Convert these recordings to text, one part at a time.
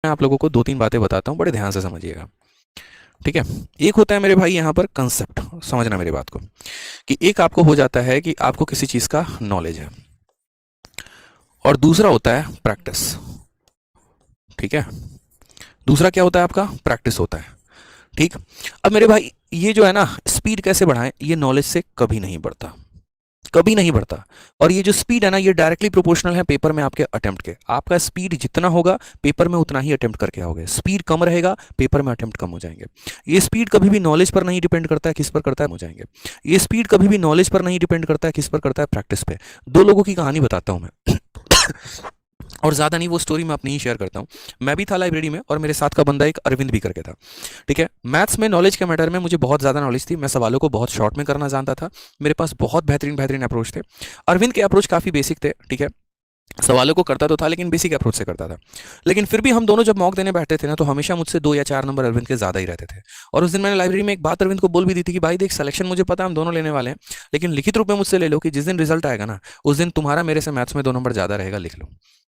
मैं आप लोगों को 2-3 बातें बताता हूँ, बड़े ध्यान से समझिएगा। ठीक है। एक होता है मेरे भाई यहाँ पर कंसेप्ट, समझना मेरी बात को, कि एक आपको हो जाता है कि आपको किसी चीज़ का नॉलेज है, और दूसरा होता है प्रैक्टिस। ठीक है। दूसरा क्या होता है आपका? प्रैक्टिस होता है। ठीक। अब मेरे भाई ये जो है ना, स्पीड कैसे बढ़ाएं, ये नॉलेज से कभी नहीं बढ़ता, कभी नहीं बढ़ता। और ये जो स्पीड है ना, ये डायरेक्टली प्रोपोर्शनल है पेपर में आपके अटेम्प्ट के। आपका स्पीड जितना होगा पेपर में उतना ही अटेम्प्ट करके आओगे। स्पीड कम रहेगा, पेपर में अटेम्प्ट कम हो जाएंगे। ये स्पीड कभी भी नॉलेज पर नहीं डिपेंड करता है, किस पर करता है? हो जाएंगे। ये स्पीड कभी भी नॉलेज पर नहीं डिपेंड करता है, किस पर करता है? प्रैक्टिस पे। दो लोगों की कहानी बताता हूं मैं। और ज़्यादा नहीं, वो स्टोरी मैं अपनी ही शेयर करता हूँ। मैं भी था लाइब्रेरी में, और मेरे साथ का बंदा एक अरविंद भी करके था। ठीक है। मैथ्स में नॉलेज के मैटर में मुझे बहुत ज़्यादा नॉलेज थी, मैं सवालों को बहुत शॉर्ट में करना जानता था। मेरे पास बहुत बेहतरीन बेहतरीन अप्रोच थे। अरविंद के अप्रोच काफ़ी बेसिक थे। ठीक है। सवालों को करता तो था, लेकिन बेसिक अप्रोच से करता था। लेकिन फिर भी हम दोनों जब मॉक देने बैठते थे ना, तो हमेशा मुझसे 2 या 4 नंबर अरविंद के ज़्यादा ही रहते थे। और उस दिन मैंने लाइब्रेरी में एक बात अरविंद को बोल भी दी थी कि भाई देख, सिलेक्शन मुझे पता है हम दोनों लेने वाले हैं, लेकिन लिखित रूप में मुझसे ले लो कि जिस दिन रिजल्ट आएगा ना, उस दिन तुम्हारा मेरे से मैथ्स में 2 नंबर ज़्यादा रहेगा, लिख लो।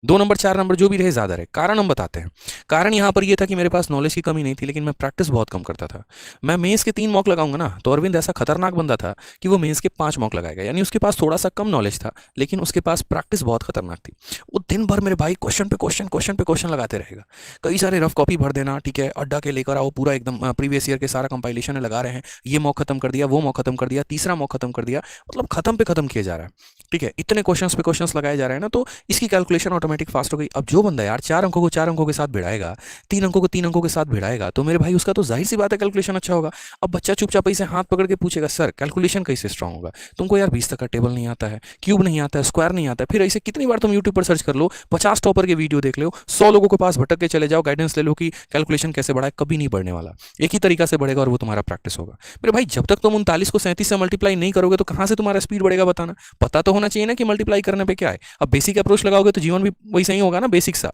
2 नंबर 4 नंबर जो भी रहे ज़्यादा रहे। कारण हम बताते हैं। कारण यहाँ पर यह था कि मेरे पास नॉलेज की कमी नहीं थी, लेकिन मैं प्रैक्टिस बहुत कम करता था। मैं मेंस के 3 मॉक लगाऊंगा ना, तो अरविंद ऐसा खतरनाक बंदा था कि वो मेंस के 5 मॉक लगाएगा। यानी उसके पास थोड़ा सा कम नॉलेज था, लेकिन उसके पास प्रैक्टिस बहुत खतरनाक थी। वो दिन भर मेरे भाई क्वेश्चन पे क्वेश्चन, क्वेश्चन पे क्वेश्चन लगाते रहेगा। कई सारे रफ कॉपी भर देना। ठीक है। अड्डा के लेकर आओ पूरा एकदम, प्रीवियस ईयर के सारा कंपाइलेशन लगा रहे हैं। ये मॉक खत्म कर दिया, वो मॉक खत्म कर दिया, तीसरा मॉक खत्म कर दिया, मतलब खत्म पे खत्म किया जा रहा है। ठीक है। इतने क्वेश्चंस पे क्वेश्चंस लगाए जा रहे हैं ना, तो इसकी कैलकुलेशन ऑटोमेटिक फास्ट हो गई। अब जो बंदा यार 4 अंकों को 4 अंकों के साथ भिड़ाएगा, 3 अंकों को 3 अंकों के साथ भिड़ाएगा, तो मेरे भाई उसका तो जाहिर सी बात है कैलकुलेशन अच्छा होगा। अब बच्चा चुपचाप से हाथ पकड़ के पूछेगा, सर कैलकुलेशन कैसे स्ट्रांग होगा? तुमको यार 20 तक का टेबल नहीं आता है, क्यूब नहीं आता है, स्क्वायर नहीं आता है। फिर ऐसे कितनी बार तुम यूट्यूब पर सर्च कर लो, 50 टॉपर के वीडियो देख लो, 100 लोगों के पास भटक के चले जाओ, गाइडेंस ले लो कि कैलकुलेशन कैसे बढ़ाए, कभी नहीं बढ़ने वाला। एक ही तरीका से बढ़ेगा, और वो तुम्हारा प्रैक्टिस होगा। मेरे भाई जब तक तुम 39 को 37 से मल्टीप्लाई नहीं करोगे, तो कहां से तुम्हारा स्पीड बढ़ेगा बताना? पता तो होना चाहिए ना कि मल्टीप्लाई करने पे क्या है। अब बेसिक अप्रोच लगाओगे तो जीवन भी वैसा ही होगा ना, बेसिक सा।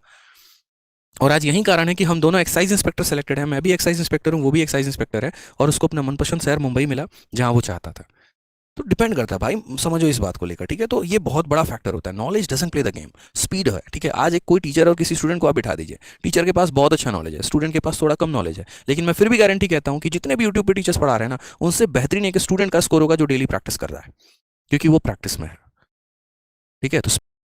और आज यही कारण है कि हम दोनों एक्साइज इंस्पेक्टर सेलेक्टेड हैं। मैं भी एक्साइज इंस्पेक्टर हूँ, वो भी एक्साइज इंस्पेक्टर है, और उसको अपना मनपसंद शहर मुंबई मिला, जहां वो चाहता था। तो डिपेंड करता है भाई, समझो इस बात को लेकर। ठीक है। तो ये बहुत बड़ा फैक्टर होता है। Knowledge doesn't play the game, speed है। ठीक है। आज एक कोई टीचर और किसी स्टूडेंट को आप बिठा दीजिए, टीचर के पास बहुत अच्छा नॉलेज है, स्टूडेंट के पास थोड़ा कम नॉलेज है, लेकिन मैं फिर भी गारंटी कहता हूँ कि जितने भी यूट्यूब पे टीचर्स पढ़ा रहे हैं ना, उनसे बेहतरीन एक स्टूडेंट का स्कोर होगा जो डेली प्रैक्टिस कर रहा है, क्योंकि वो प्रैक्टिस में है। ठीक है। तो